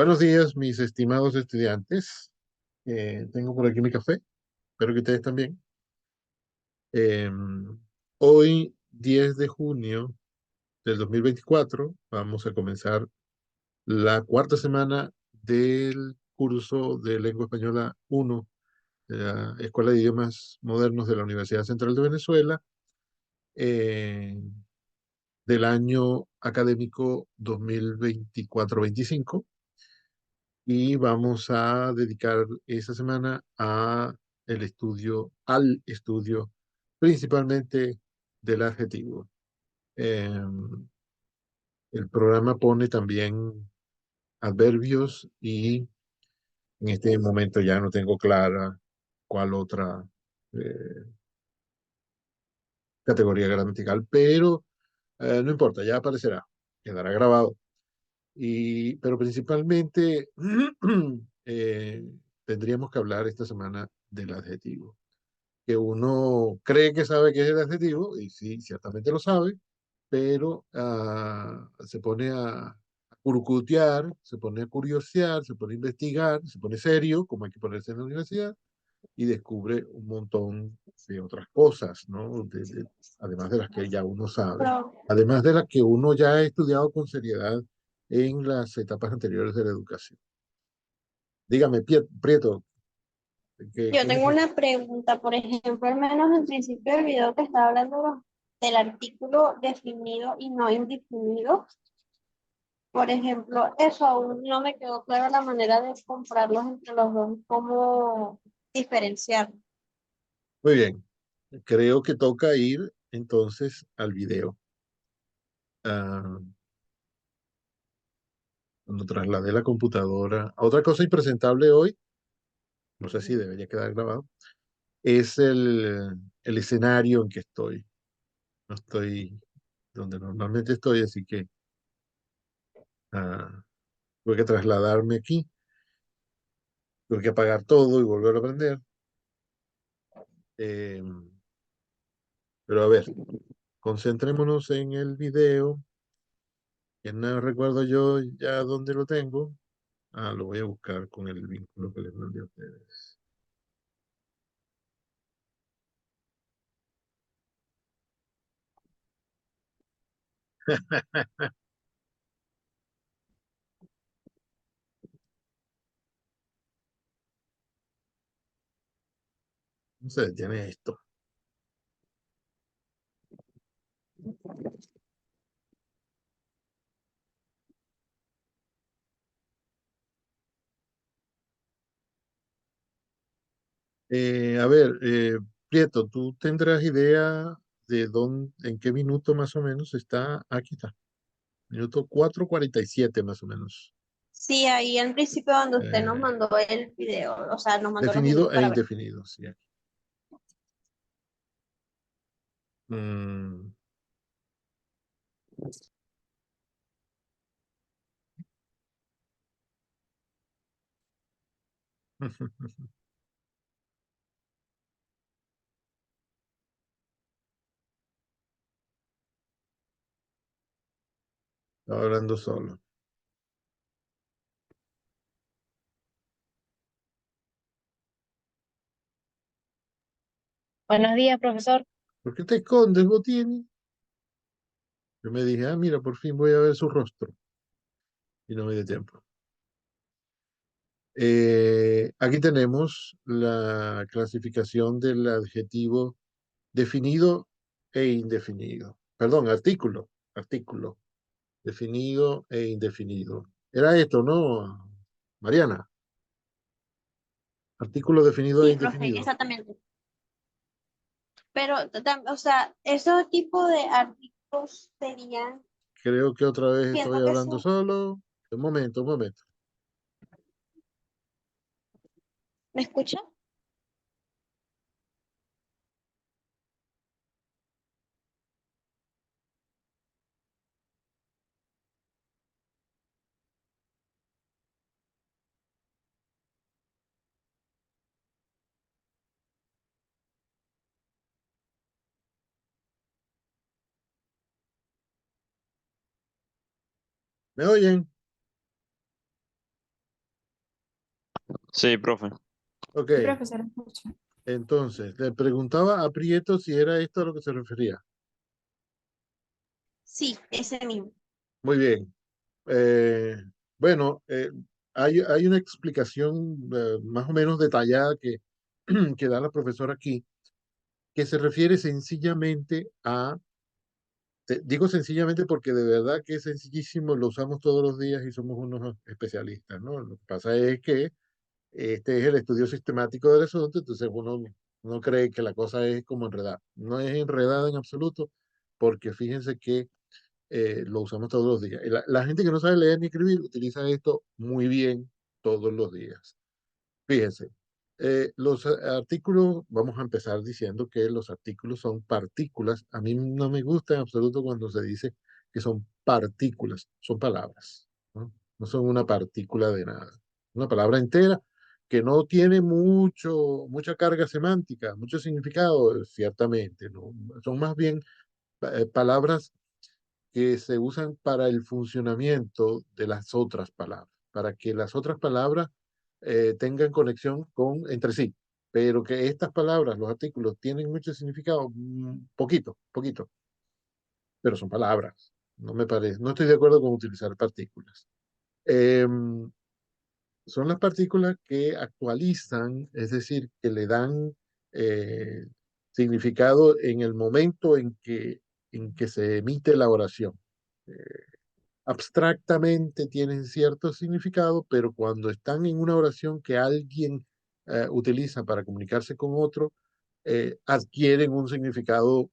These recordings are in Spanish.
Buenos días, mis estimados estudiantes. Tengo por aquí mi café. Espero que ustedes también. Hoy, 10 de junio del 2024, vamos a comenzar la cuarta semana del curso de Lengua Española 1 de la Escuela de Idiomas Modernos de la Universidad Central de Venezuela, eh, del año académico 2024-25. Y vamos a dedicar esa semana al estudio principalmente del adjetivo. Eh, el programa pone también adverbios y en este momento ya no tengo clara cuál otra eh, categoría gramatical, pero no importa, ya aparecerá, quedará grabado. Pero principalmente eh, tendríamos que hablar esta semana del adjetivo, que uno cree que sabe qué es el adjetivo, y sí, ciertamente lo sabe, pero se pone a curcutear, se pone a curiosear, se pone a investigar, se pone serio, como hay que ponerse en la universidad, y descubre un montón de otras cosas, ¿no? Además de las que ya uno sabe, Pero además de las que uno ya ha estudiado con seriedad en las etapas anteriores de la educación. Dígame, Prieto, yo ¿qué tengo necesita? una pregunta, por ejemplo, al menos al principio del video que estaba hablando del artículo definido y no indefinido. Por ejemplo, eso aún no me quedó clara la manera de compararlos entre los dos, cómo diferenciar. Muy bien, creo que toca ir entonces al video. Ah, cuando trasladé la computadora. Otra cosa impresentable hoy, no sé si debería quedar grabado, es el escenario en que estoy. No estoy donde normalmente estoy, así que tuve que trasladarme aquí, tuve que apagar todo y volver a prender. Eh, pero a ver, concentrémonos en el video, que no recuerdo yo ya dónde lo tengo. Lo voy a buscar con el vínculo que les mandé a ustedes. No se detiene esto. A ver, Prieto, ¿tú tendrás idea de dónde, en qué minuto más o menos está? Aquí está, minuto 4:47 más o menos. Sí, ahí al principio donde usted nos Eh, mandó el video, o sea, nos mandó los definido minutos e para ver. indefinido, sí. Aquí. Mm, Estaba hablando solo. Buenos días, profesor. ¿Por qué te escondes, Botini? Yo me dije, mira, por fin voy a ver su rostro. Y no me dio tiempo. Aquí tenemos la clasificación del adjetivo definido e indefinido. Perdón, artículo, definido e indefinido. Era esto, ¿no, Mariana? Artículo definido e Sí, profe, indefinido. exactamente. Pero, o sea, esos tipos de artículos serían, Creo que otra vez estoy siento que hablando son, solo. Un momento, un momento. ¿me escucha? ¿Me oyen? Sí, profe. Ok, Sí, profesor, escucho. entonces, le preguntaba a Prieto si era esto a lo que se refería. Sí, ese mismo. Muy bien. Eh, bueno, hay una explicación más o menos detallada que da la profesora aquí, que se refiere sencillamente a, digo sencillamente porque de verdad que es sencillísimo, lo usamos todos los días y somos unos especialistas, ¿no? Lo que pasa es que este es el estudio sistemático del asunto, entonces uno cree que la cosa es como enredada. No es enredada en absoluto, porque fíjense que lo usamos todos los días. La gente que no sabe leer ni escribir utiliza esto muy bien todos los días. Fíjense, los artículos, vamos a empezar diciendo que los artículos son partículas. A mí no me gusta en absoluto cuando se dice que son partículas, son palabras, ¿no? No son una partícula de nada. Una palabra entera que no tiene mucha carga semántica, mucho significado, ciertamente, ¿no? Son más bien palabras que se usan para el funcionamiento de las otras palabras, para que las otras palabras tengan conexión entre sí, pero que estas palabras, los artículos, tienen mucho significado, poquito, pero son palabras. No me parece, no estoy de acuerdo con utilizar partículas. Son las partículas que actualizan, es decir, que le dan eh, significado en el momento en que se emite la oración. Eh, Abstractamente tienen cierto significado, pero cuando están en una oración que alguien utiliza para comunicarse con otro, adquieren un significado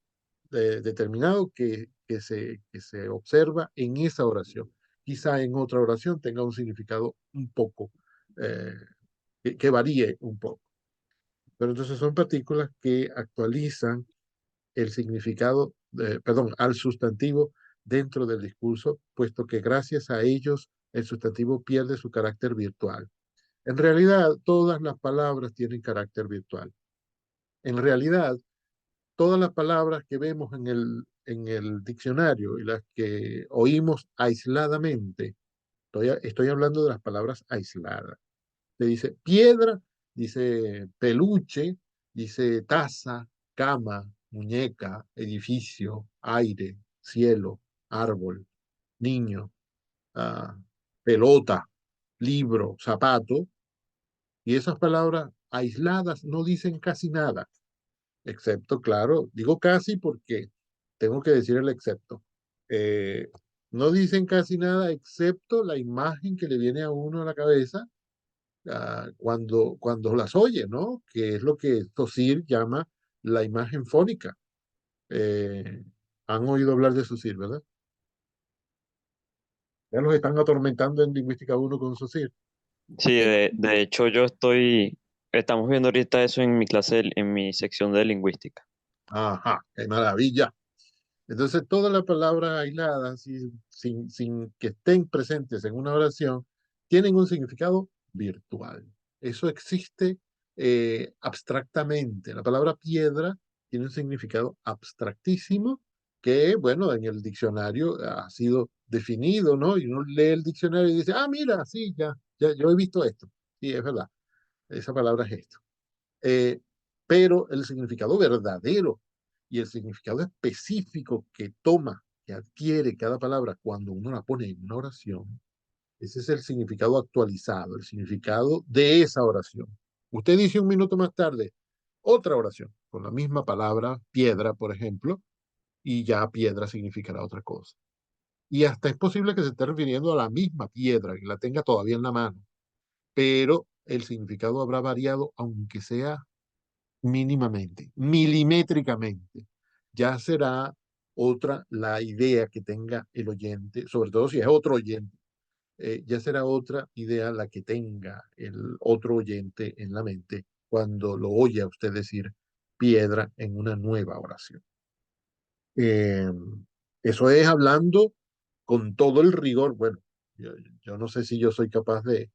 determinado que se observa en esa oración. Quizá en otra oración tenga un significado un poco, eh, que varíe un poco. Pero entonces son partículas que actualizan el significado, perdón, al sustantivo dentro del discurso, puesto que gracias a ellos el sustantivo pierde su carácter virtual. En realidad, todas las palabras tienen carácter virtual. En realidad, todas las palabras que vemos en el diccionario y las que oímos aisladamente, estoy hablando de las palabras aisladas. Se dice piedra, dice peluche, dice taza, cama, muñeca, edificio, aire, cielo, árbol, niño, ah, pelota, libro, zapato, y esas palabras aisladas no dicen casi nada, excepto, claro, digo casi porque tengo que decir el excepto. Eh, no dicen casi nada excepto la imagen que le viene a uno a la cabeza cuando las oye, ¿no? Que es lo que Saussure llama la imagen fónica. Eh, Han oído hablar de Saussure, ¿verdad? Ya los están atormentando en Lingüística uno con Saussure. Sí, Sí. de hecho estamos viendo ahorita eso en mi clase, en mi sección de lingüística. Ajá, qué maravilla. Entonces, todas las palabras aisladas, sin que estén presentes en una oración, tienen un significado virtual. Eso existe abstractamente. La palabra piedra tiene un significado abstractísimo que, bueno, en el diccionario ha sido definido, ¿no? Y uno lee el diccionario y dice, ah, mira, sí, ya, yo he visto esto. Sí, es verdad, esa palabra es esto. Eh, pero el significado verdadero y el significado específico que toma, que adquiere cada palabra cuando uno la pone en una oración, ese es el significado actualizado, el significado de esa oración. Usted dice un minuto más tarde otra oración con la misma palabra, piedra, por ejemplo, y ya piedra significará otra cosa. Y hasta es posible que se esté refiriendo a la misma piedra, que la tenga todavía en la mano, pero el significado habrá variado, aunque sea mínimamente, milimétricamente. Ya será otra la idea que tenga el oyente, sobre todo si es otro oyente, ya será otra idea la que tenga el otro oyente en la mente cuando lo oye a usted decir piedra en una nueva oración. Eh, Eso es hablando con todo el rigor. Bueno, yo no sé si yo soy capaz de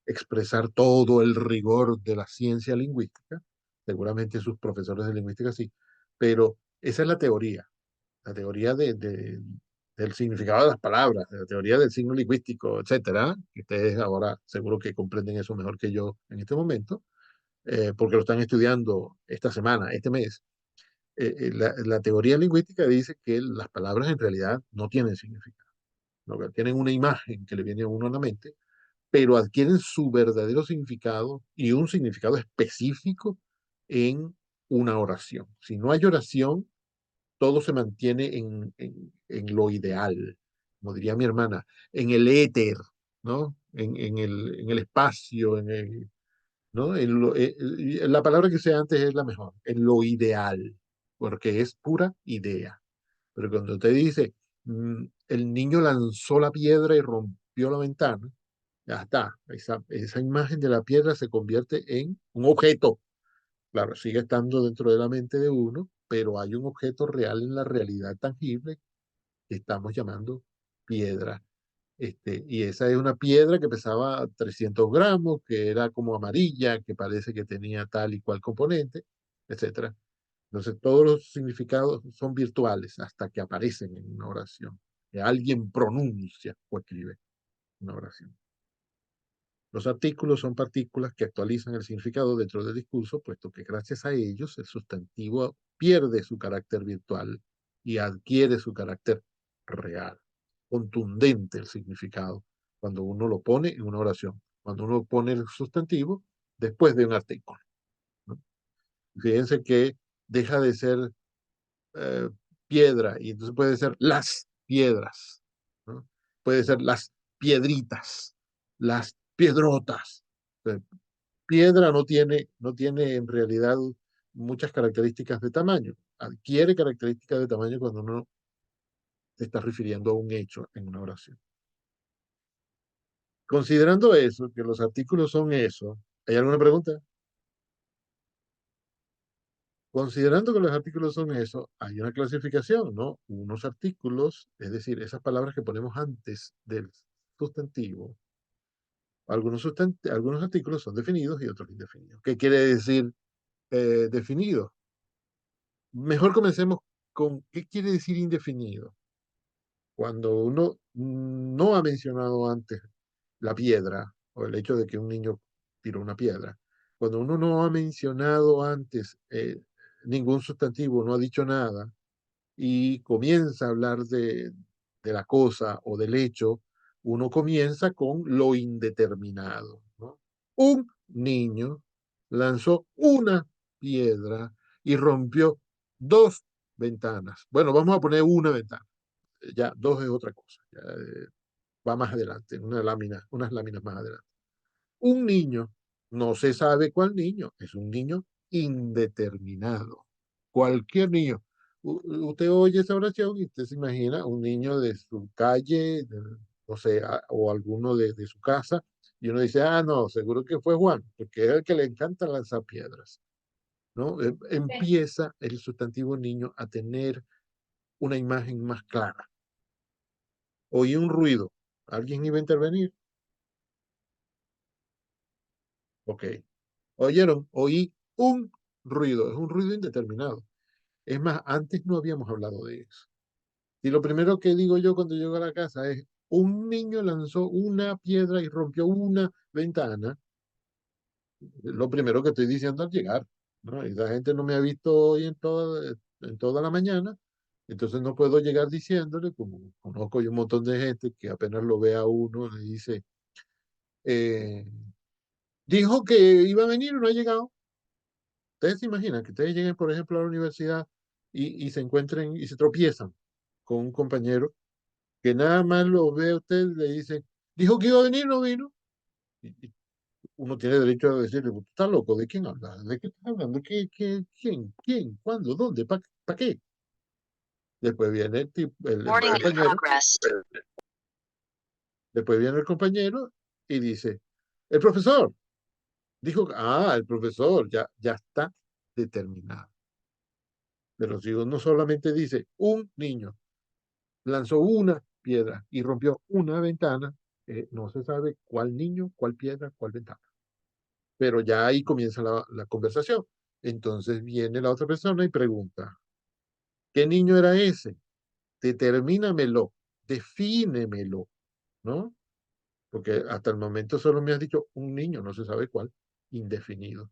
expresar todo el rigor de la ciencia lingüística. Seguramente sus profesores de lingüística sí, pero esa es la teoría del significado de las palabras, de la teoría del signo lingüístico, etcétera, que ustedes ahora seguro que comprenden eso mejor que yo en este momento, porque lo están estudiando esta semana, este mes. La teoría lingüística dice que las palabras en realidad no tienen significado, ¿no? Que tienen una imagen que le viene a uno a la mente, pero adquieren su verdadero significado y un significado específico en una oración. Si no hay oración, todo se mantiene en lo ideal, como diría mi hermana, en el éter, ¿no? En el espacio, ¿no? La palabra que usé antes es la mejor, en lo ideal, porque es pura idea. Pero cuando te dice, el niño lanzó la piedra y rompió la ventana, ya está. Esa imagen de la piedra se convierte en un objeto. Claro, sigue estando dentro de la mente de uno, pero hay un objeto real en la realidad tangible que estamos llamando piedra. Y esa es una piedra que pesaba 300 gramos, que era como amarilla, que parece que tenía tal y cual componente, etcétera. Entonces, todos los significados son virtuales hasta que aparecen en una oración, que alguien pronuncia o escribe una oración. Los artículos son partículas que actualizan el significado dentro del discurso, puesto que gracias a ellos el sustantivo pierde su carácter virtual y adquiere su carácter real, contundente el significado, cuando uno lo pone en una oración, cuando uno pone el sustantivo después de un artículo, ¿no? Fíjense que deja de ser eh, piedra y entonces puede ser las piedras, ¿no? Puede ser las piedritas, las piedrotas. Piedra no tiene en realidad muchas características de tamaño. Adquiere características de tamaño cuando uno se está refiriendo a un hecho en una oración. Considerando eso, que los artículos son eso, ¿hay alguna pregunta? Considerando que los artículos son eso, hay una clasificación, ¿no? Unos artículos, es decir, esas palabras que ponemos antes del sustantivo. Algunos artículos son definidos y otros indefinidos. ¿Qué quiere decir definido? Mejor comencemos con qué quiere decir indefinido. Cuando uno no ha mencionado antes la piedra o el hecho de que un niño tiró una piedra, cuando uno no ha mencionado antes ningún sustantivo, no ha dicho nada y comienza a hablar de la cosa o del hecho, uno comienza con lo indeterminado, ¿no? Un niño lanzó una piedra y rompió dos ventanas. Bueno, vamos a poner una ventana. Ya dos es otra cosa. Ya, va más adelante, unas láminas más adelante. Un niño, no se sabe cuál niño, es un niño indeterminado. Cualquier niño. Usted oye esa oración y usted se imagina un niño de su calle, no sé, o alguno de su casa, y uno dice, ah, no, seguro que fue Juan, porque es el que le encanta lanzar piedras, ¿no? Empieza el sustantivo niño a tener una imagen más clara. Oí un ruido. ¿Alguien iba a intervenir? Ok. ¿Oyeron? Oí un ruido. Es un ruido indeterminado. Es más, antes no habíamos hablado de eso. Y lo primero que digo yo cuando llego a la casa es, un niño lanzó una piedra y rompió una ventana. Lo primero que estoy diciendo al llegar, ¿no? Esa gente no me ha visto hoy en toda la mañana, entonces no puedo llegar diciéndole, como conozco yo un montón de gente que apenas lo ve a uno, le dice, eh, dijo que iba a venir y no ha llegado. Ustedes se imaginan que ustedes lleguen, por ejemplo, a la universidad y se encuentren y se tropiezan con un compañero que nada más lo ve a usted y le dice, dijo que iba a venir, no vino. Y uno tiene derecho a decirle, ¿tú estás loco? ¿De quién hablas? ¿De qué estás hablando? ¿Quién? ¿Quién? ¿Cuándo? ¿Dónde? ¿Para qué? Después viene el compañero, después viene el compañero y dice, el profesor dijo, el profesor ya está determinado. Pero si uno solamente dice, un niño lanzó una piedra y rompió una ventana, no se sabe cuál niño, cuál piedra, cuál ventana. Pero ya ahí comienza la conversación. Entonces viene la otra persona y pregunta, ¿qué niño era ese? Determínamelo. defínemelo, ¿no? Porque hasta el momento solo me has dicho un niño, no se sabe cuál, indefinido.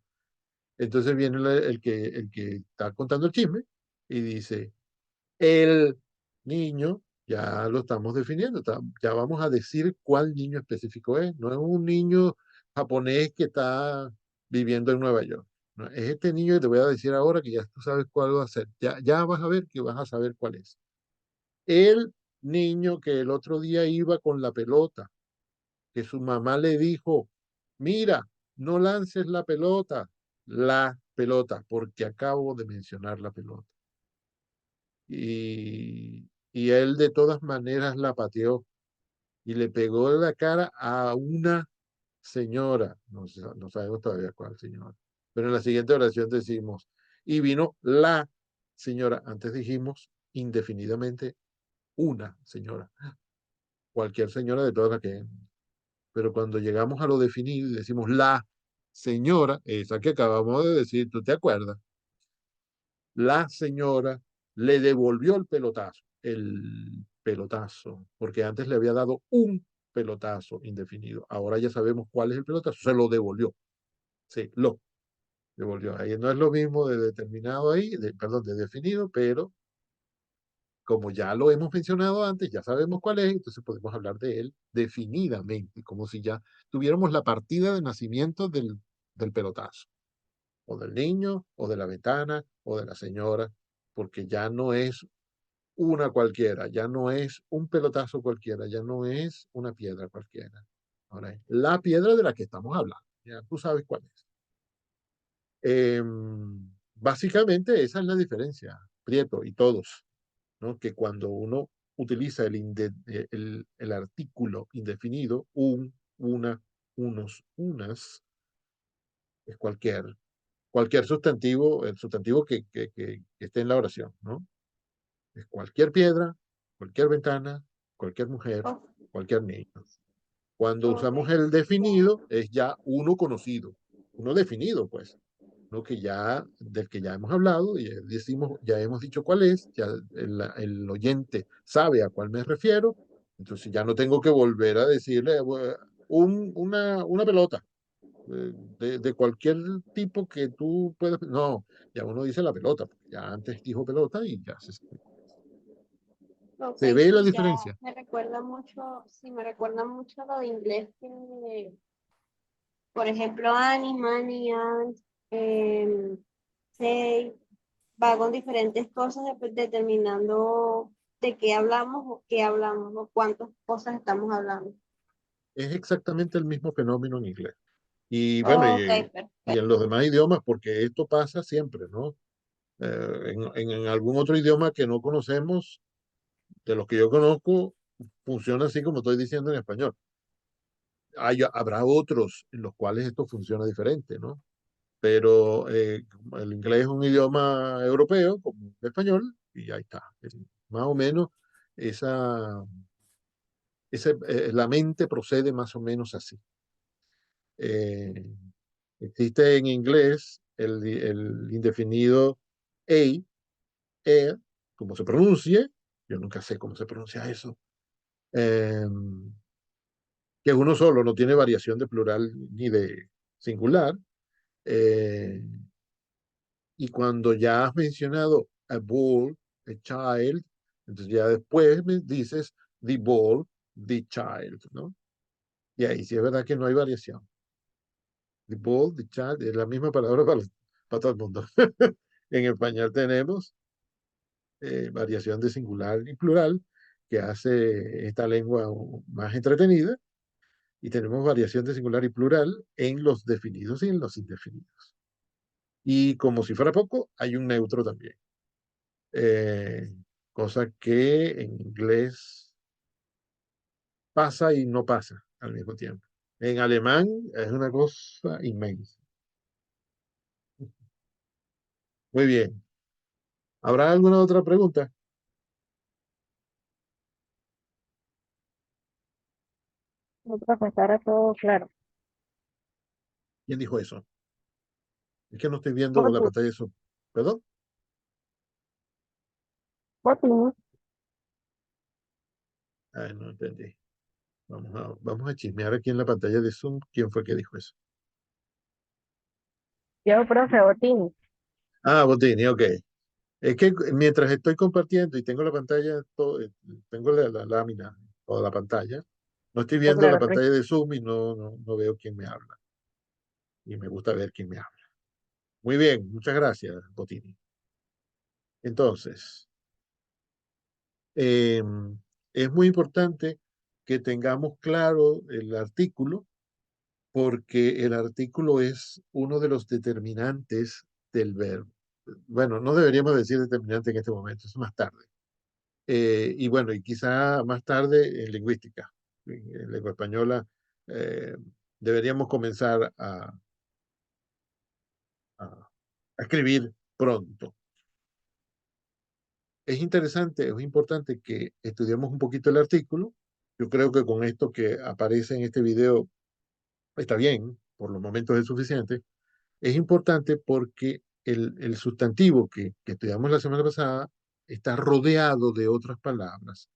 Entonces viene el que está contando el chisme y dice, el niño, ya lo estamos definiendo, ya vamos a decir cuál niño específico es. No es un niño japonés que está viviendo en Nueva York. No, es este niño que te voy a decir ahora que ya tú sabes cuál va a ser. Ya vas a ver que vas a saber cuál es. El niño que el otro día iba con la pelota, que su mamá le dijo, mira, no lances la pelota, porque acabo de mencionar la pelota. Y él de todas maneras la pateó y le pegó en la cara a una señora, no sabemos todavía cuál señora, pero en la siguiente oración decimos, y vino la señora, antes dijimos indefinidamente una señora, cualquier señora de todas las que, pero cuando llegamos a lo definido y decimos la señora, esa que acabamos de decir, ¿tú te acuerdas? La señora le devolvió el pelotazo, porque antes le había dado un pelotazo indefinido. Ahora ya sabemos cuál es el pelotazo, se lo devolvió. Sí, lo devolvió. Ahí no es lo mismo de determinado ahí, perdón, de definido, pero como ya lo hemos mencionado antes, ya sabemos cuál es, entonces podemos hablar de él definidamente, como si ya tuviéramos la partida de nacimiento del pelotazo, o del niño, o de la ventana, o de la señora, porque ya no es una cualquiera, ya no es un pelotazo cualquiera, ya no es una piedra cualquiera. Ahora es la piedra de la que estamos hablando. Ya tú sabes cuál es. Básicamente esa es la diferencia, Prieto y todos, ¿no? Que cuando uno utiliza el artículo indefinido, una, unos, unas, es cualquier sustantivo, el sustantivo que esté en la oración, ¿no? Es cualquier piedra, cualquier ventana, cualquier mujer, Oh, cualquier niño. Cuando ok. usamos el definido, es ya uno conocido, uno definido, pues, ¿no? Del que ya hemos hablado, y decimos, ya hemos dicho cuál es, ya el oyente sabe a cuál me refiero, entonces ya no tengo que volver a decirle una pelota de cualquier tipo que tú puedas. No, ya uno dice la pelota, porque ya antes dijo pelota y ya Ok, se ve la sí, ya diferencia. me recuerda mucho, sí, me recuerda mucho lo de inglés que, por ejemplo, Annie, Aunt, say, va con diferentes cosas determinando de qué hablamos o cuántas cosas estamos hablando. Es exactamente el mismo fenómeno en inglés. Y bueno, Ok, y en perfecto. los demás idiomas, porque esto pasa siempre, ¿no? En algún otro idioma que no conocemos, de los que yo conozco, funciona así como estoy diciendo en español. Habrá otros en los cuales esto funciona diferente, ¿no? Pero el inglés es un idioma europeo, como el español, y ahí está. Más o menos, esa, la mente procede más o menos así. Eh, Existe en inglés el indefinido a, como se pronuncie, yo nunca sé cómo se pronuncia eso, eh, que es uno solo, no tiene variación de plural ni de singular. eh, y cuando ya has mencionado a ball, a child, entonces ya después me dices the ball, the child, ¿no? Y ahí sí es verdad que no hay variación. The ball, the child, es la misma palabra para todo el mundo. En español tenemos variación de singular y plural, que hace esta lengua más entretenida, y tenemos variación de singular y plural en los definidos y en los indefinidos. Y como si fuera poco, hay un neutro también, eh, cosa que en inglés pasa y no pasa al mismo tiempo. En alemán es una cosa inmensa. Muy bien. ¿Habrá alguna otra pregunta? No, profesora, todo claro. ¿Quién dijo eso? Es que no estoy viendo la Botín, pantalla de eso. ¿Perdón? botín. Ah, no entendí. Vamos a chismear aquí en la pantalla de Zoom quién fue que dijo eso. Yo, profe Botini. Ah, Botini, ok. Es que mientras estoy compartiendo y tengo la pantalla, tengo la lámina o la pantalla, no estoy Oh, viendo la claro, profe. pantalla de Zoom y no veo quién me habla. Y me gusta ver quién me habla. Muy bien, muchas gracias, Botini. Entonces, eh, es muy importante que tengamos claro el artículo, porque el artículo es uno de los determinantes del verbo. Bueno, no deberíamos decir determinante en este momento, es más tarde. Y bueno, y quizá más tarde en lingüística, en lengua española, eh, deberíamos comenzar a escribir pronto. Es interesante, es importante que estudiemos un poquito el artículo. Yo creo que con esto que aparece en este video está bien, por los momentos es suficiente. Es importante porque el sustantivo que estudiamos la semana pasada está rodeado de otras palabras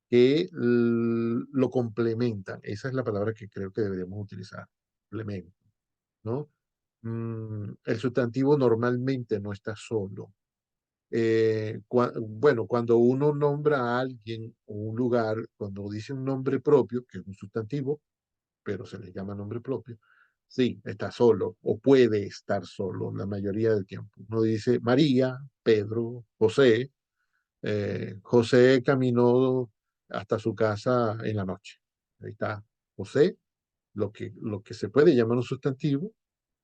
que lo complementan. Esa es la palabra que creo que deberíamos utilizar, complemento, ¿no? El sustantivo normalmente no está solo. Bueno, cuando uno nombra a alguien o un lugar, cuando dice un nombre propio, que es un sustantivo, pero se le llama nombre propio, sí, está solo o puede estar solo la mayoría del tiempo. Uno dice María, Pedro, José. José caminó hasta su casa en la noche. Ahí está José, lo que se puede llamar un sustantivo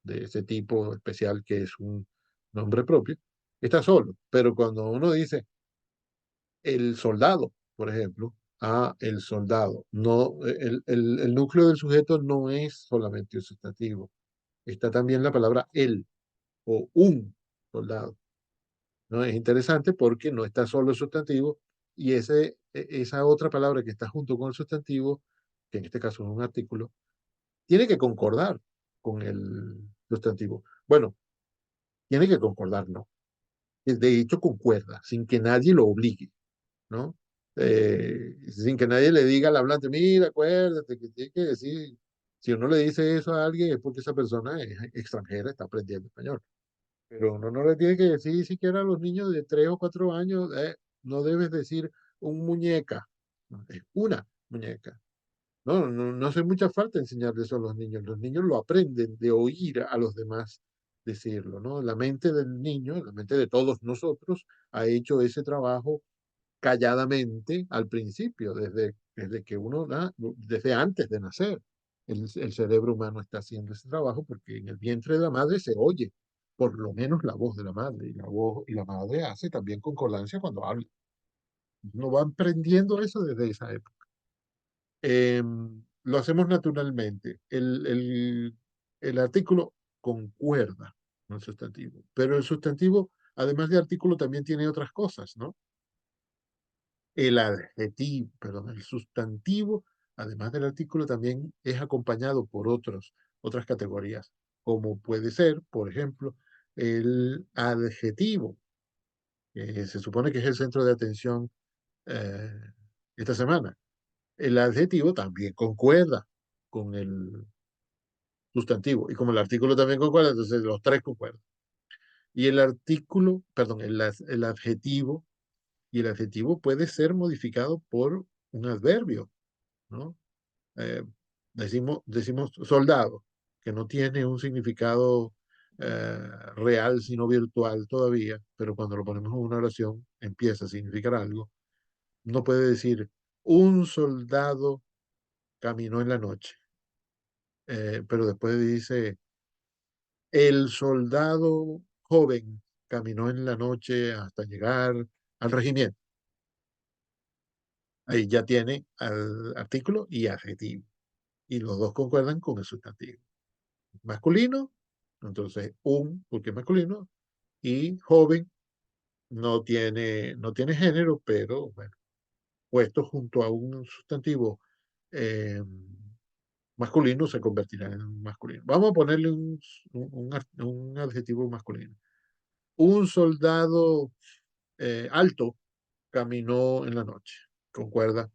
de ese tipo especial que es un nombre propio, está solo. Pero cuando uno dice el soldado, por ejemplo, el soldado, no, el núcleo del sujeto no es solamente un sustantivo, está también la palabra el o un soldado. ¿No? Es interesante porque no está solo el sustantivo y esa otra palabra que está junto con el sustantivo, que en este caso es un artículo, tiene que concordar con el sustantivo. Bueno, tiene que concordar, no. De hecho, concuerda, sin que nadie lo obligue, ¿no? Sin que nadie le diga al hablante, mira, acuérdate que tiene que decir, si uno le dice eso a alguien es porque esa persona es extranjera, está aprendiendo español. Pero uno no le tiene que decir siquiera a los niños de 3 o 4 años, no debes decir un muñeca, no, es una muñeca. No hace mucha falta enseñarle eso a los niños. Los niños lo aprenden de oír a los demás decirlo, ¿no? La mente del niño, la mente de todos nosotros, ha hecho ese trabajo calladamente al principio, desde que desde antes de nacer. El cerebro humano está haciendo ese trabajo porque en el vientre de la madre se oye por lo menos la voz de la madre, y la voz y la madre hace también concordancia cuando habla. No van aprendiendo eso desde esa época. Lo hacemos naturalmente. El artículo concuerda con el sustantivo, pero el sustantivo, además de artículo, también tiene otras cosas, ¿no? El adjetivo, perdón, el sustantivo, además del artículo, también es acompañado por otras categorías, como puede ser, por ejemplo, el adjetivo, que se supone que es el centro de atención eh, esta semana. El adjetivo también concuerda con el sustantivo, y como el artículo también concuerda, entonces los tres concuerdan. Y el artículo, perdón, el adjetivo, y el adjetivo puede ser modificado por un adverbio, ¿no? Eh, decimos soldado, que no tiene un significado real, sino virtual todavía, pero cuando lo ponemos en una oración empieza a significar algo. No puede decir, un soldado caminó en la noche, pero después dice, el soldado joven caminó en la noche hasta llegar al regimiento. Ahí ya tiene al artículo y adjetivo, y los dos concuerdan con el sustantivo. Masculino, entonces un, porque es masculino, y joven no tiene género, pero bueno, puesto junto a un sustantivo eh, masculino se convertirá en masculino. Vamos a ponerle un adjetivo masculino. Un soldado alto caminó en la noche, concuerda.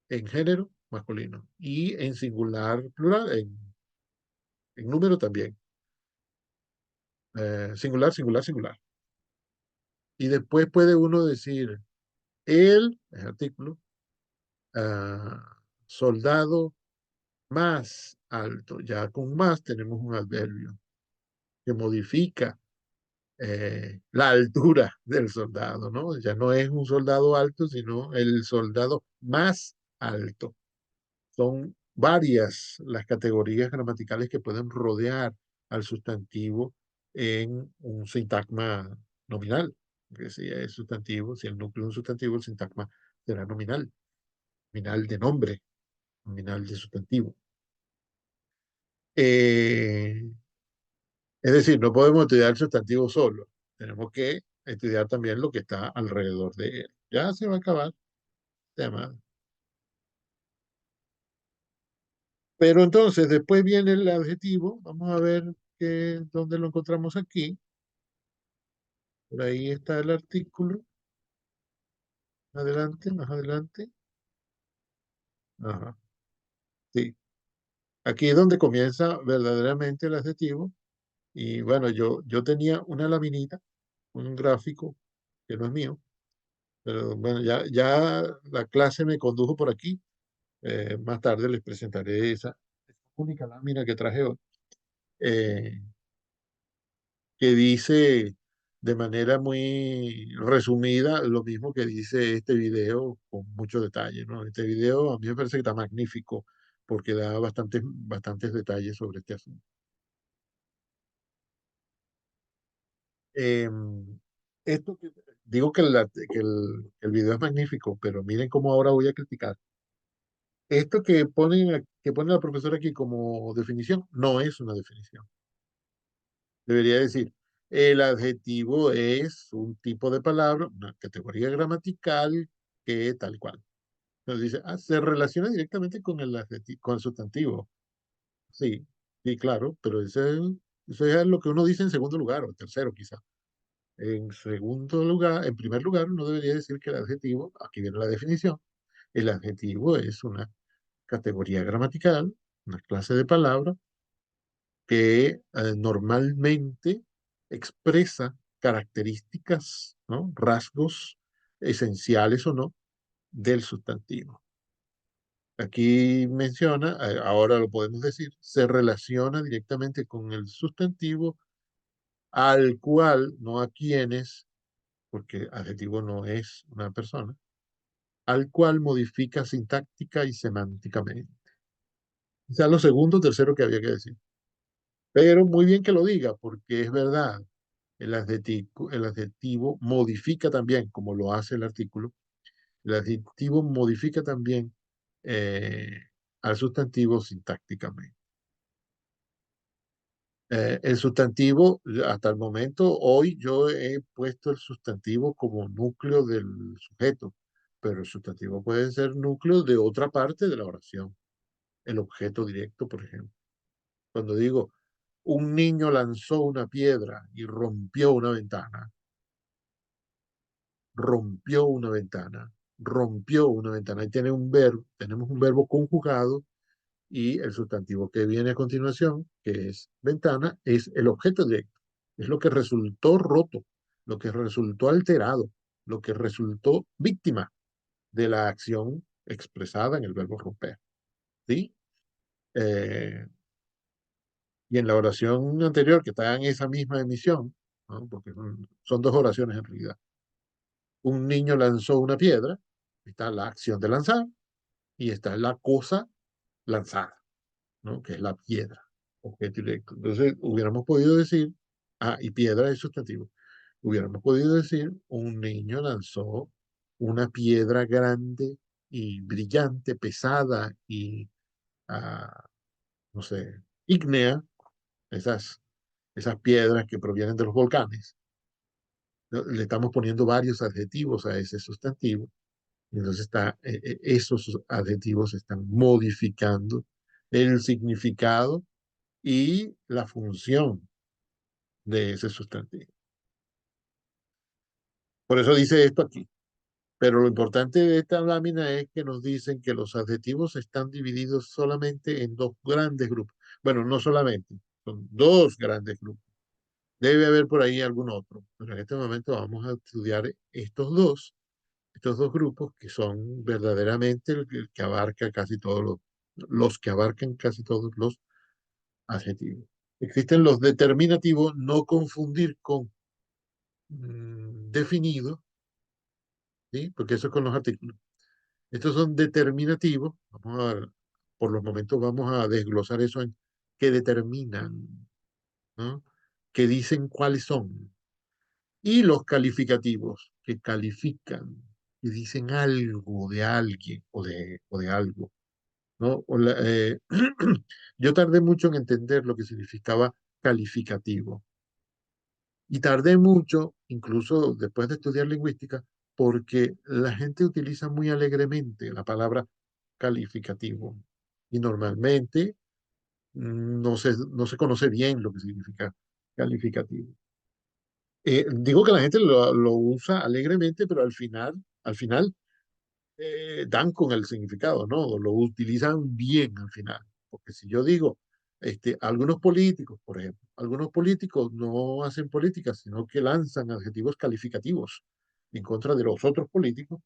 en género masculino y en singular plural, en número también. Singular, singular, singular. Y después puede uno decir el artículo, soldado más alto. Ya con más tenemos un adverbio que modifica la altura del soldado, ¿no? Ya no es un soldado alto, sino el soldado más alto. Son varias las categorías gramaticales que pueden rodear al sustantivo en un sintagma nominal. Que si es sustantivo, si el núcleo es un sustantivo, el sintagma será nominal, nominal de nombre, nominal de sustantivo. Eh, es decir, no podemos estudiar el sustantivo solo, tenemos que estudiar también lo que está alrededor de él. Ya se va a acabar el tema. Pero entonces, después viene el adjetivo, vamos a ver dónde lo encontramos aquí. Por ahí está el artículo. Adelante, más adelante. Ajá, sí. Aquí es donde comienza verdaderamente el adjetivo. Y bueno, yo tenía una laminita, un gráfico, que no es mío, pero bueno, ya la clase me condujo por aquí. Más tarde les presentaré esa única lámina que traje hoy, eh, que dice de manera muy resumida lo mismo que dice este video con mucho detalle, ¿no? Este video a mí me parece que está magnífico porque da bastantes detalles sobre este asunto. Esto digo que el video es magnífico, pero miren cómo ahora voy a criticar. Esto que pone la profesora aquí como definición no es una definición. Debería decir, el adjetivo es un tipo de palabra, una categoría gramatical que tal cual. Entonces dice, se relaciona directamente con con el sustantivo. Sí, sí, claro, pero eso es lo que uno dice en segundo lugar o en tercero quizá. En segundo lugar, en primer lugar, uno debería decir que el adjetivo, aquí viene la definición, el adjetivo es una categoría gramatical, una clase de palabra que normalmente expresa características, ¿no? Rasgos esenciales o no del sustantivo. Aquí menciona, ahora lo podemos decir, se relaciona directamente con el sustantivo al cual, no a quienes, porque adjetivo no es una persona, al cual modifica sintáctica y semánticamente. O sea, lo segundo, tercero que había que decir. Pero muy bien que lo diga, porque es verdad. El adjetivo modifica también, como lo hace el artículo, el adjetivo modifica también eh, al sustantivo sintácticamente. El sustantivo, hasta el momento, hoy yo he puesto el sustantivo como núcleo del sujeto, pero el sustantivo puede ser núcleo de otra parte de la oración, el objeto directo, por ejemplo. Cuando digo, un niño lanzó una piedra y rompió una ventana, rompió una ventana, rompió una ventana. Ahí tiene un verbo, tenemos un verbo conjugado y el sustantivo que viene a continuación, que es ventana, es el objeto directo. Es lo que resultó roto, lo que resultó alterado, lo que resultó víctima de la acción expresada en el verbo romper. ¿Sí? Eh, y en la oración anterior, que está en esa misma emisión, ¿no? Porque son dos oraciones en realidad. Un niño lanzó una piedra, está la acción de lanzar, y está la cosa lanzada, ¿no? Que es la piedra, objeto directo. Entonces, hubiéramos podido decir, y piedra es sustantivo, hubiéramos podido decir, un niño lanzó una piedra grande y brillante, pesada y, no sé, ígnea, esas, esas piedras que provienen de los volcanes. ¿No? Le estamos poniendo varios adjetivos a ese sustantivo. Y entonces esos adjetivos están modificando el significado y la función de ese sustantivo. Por eso dice esto aquí. Pero lo importante de esta lámina es que nos dicen que los adjetivos están divididos solamente en dos grandes grupos. Bueno, no solamente, son dos grandes grupos. Debe haber por ahí algún otro, pero en este momento vamos a estudiar estos dos grupos que son verdaderamente el que abarca casi todos los que abarcan casi todos los adjetivos. Existen los determinativos, no confundir con definido, ¿sí? Porque eso es con los artículos. Estos son determinativos. Por los momentos vamos a desglosar eso en qué determinan, ¿no? Que dicen cuáles son. Y los calificativos, que califican, que dicen algo de alguien o de algo, ¿no? Yo tardé mucho en entender lo que significaba calificativo. Y tardé mucho, incluso después de estudiar lingüística, porque la gente utiliza muy alegremente la palabra calificativo. Y normalmente no se conoce bien lo que significa calificativo. Digo que la gente lo usa alegremente, pero al final dan con el significado, ¿no? Lo utilizan bien al final. Porque si yo digo, algunos políticos, por ejemplo, algunos políticos no hacen política, sino que lanzan adjetivos calificativos en contra de los otros políticos.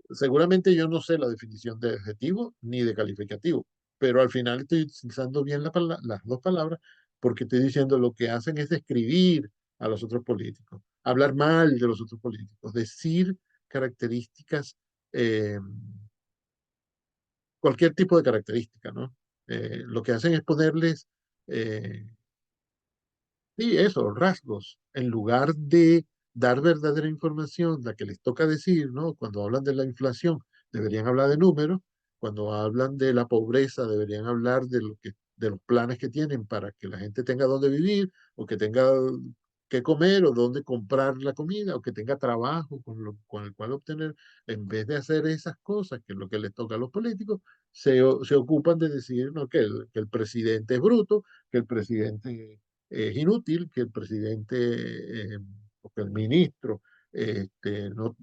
Seguramente yo no sé la definición de adjetivo ni de calificativo, pero al final estoy utilizando bien las dos palabras porque estoy diciendo lo que hacen es describir a los otros políticos, hablar mal de los otros políticos, decir características, eh, cualquier tipo de característica, ¿no? Lo que hacen es ponerles eh, sí, eso, rasgos, en lugar de dar verdadera información, la que les toca decir, ¿no? Cuando hablan de la inflación, deberían hablar de números, cuando hablan de la pobreza, deberían hablar de los planes que tienen para que la gente tenga dónde vivir, o que tenga que comer, o dónde comprar la comida, o que tenga trabajo con el cual obtener, en vez de hacer esas cosas, que es lo que les toca a los políticos, se ocupan de decir, ¿no? Que el presidente es bruto, que el presidente es inútil, que el presidente o que el ministro no,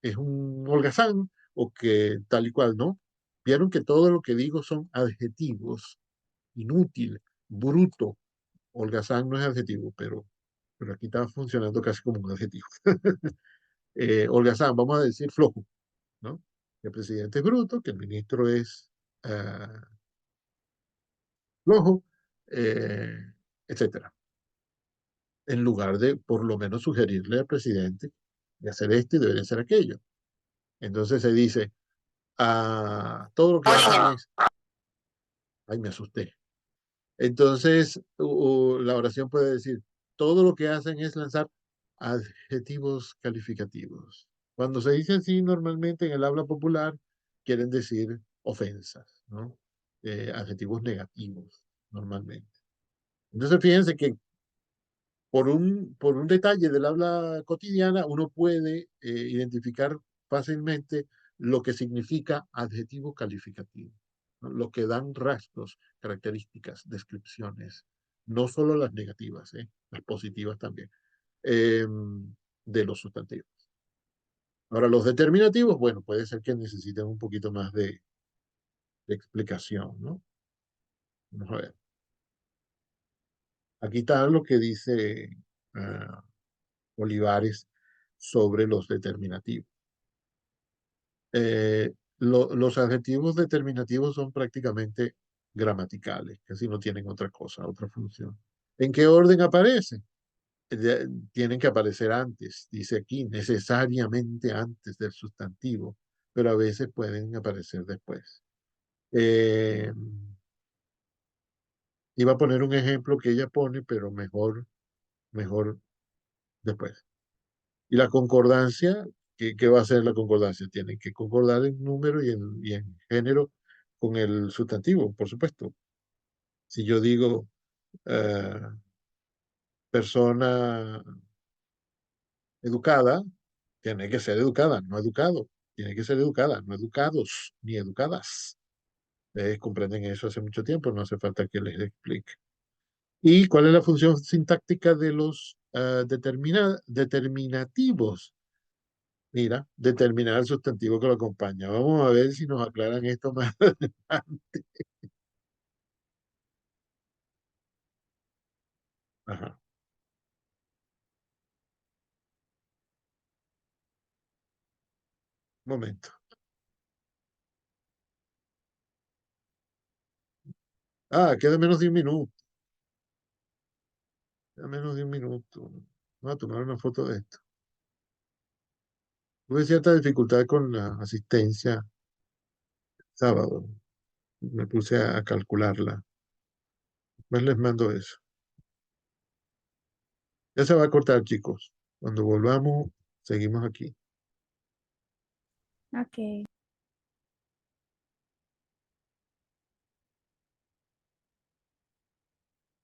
es un holgazán o que tal y cual, ¿no? Vieron que todo lo que digo son adjetivos, inútil, bruto, holgazán no es adjetivo, pero aquí está funcionando casi como un adjetivo. Holgazán, vamos a decir flojo, ¿no? Que el presidente es bruto, que el ministro es flojo, etcétera, en lugar de por lo menos sugerirle al presidente de hacer esto y debería hacer aquello. Entonces se dice, todo lo que hacen es, ay, me asusté. Entonces la oración puede decir, todo lo que hacen es lanzar adjetivos calificativos. Cuando se dice así, normalmente en el habla popular quieren decir ofensas, ¿no? Adjetivos negativos, normalmente. Entonces fíjense que por un detalle del habla cotidiana, uno puede identificar fácilmente lo que significa adjetivo calificativo, ¿no? Lo que dan rasgos, características, descripciones, no solo las negativas, las positivas también, eh, de los sustantivos. Ahora, los determinativos, bueno, puede ser que necesiten un poquito más de explicación, ¿no? Vamos a ver. Aquí está lo que dice ah, Olivares sobre los determinativos. Los adjetivos determinativos son prácticamente gramaticales, casi no tienen otra cosa, otra función. ¿En qué orden aparecen? Tienen que aparecer antes, dice aquí, necesariamente antes del sustantivo, pero a veces pueden aparecer después. Eh, Iba a poner un ejemplo que ella pone, pero mejor después. Y la concordancia, ¿qué va a ser la concordancia? Tienen que concordar en número y en género con el sustantivo, por supuesto. Si yo digo eh, persona educada, tiene que ser educada, no educado. Tiene que ser educada, no educados, ni educadas. Ustedes comprenden eso hace mucho tiempo, no hace falta que les explique. ¿Y cuál es la función sintáctica de los determinativos? Mira, determinar el sustantivo que lo acompaña. Vamos a ver si nos aclaran esto más adelante. Ajá, un momento. Ah, queda menos de un minuto. Queda menos de un minuto. Voy a tomar una foto de esto. Tuve cierta dificultad con la asistencia sábado. Me puse a calcularla. Pues les mando eso. Ya se va a cortar, chicos. Cuando volvamos, seguimos aquí. Ok.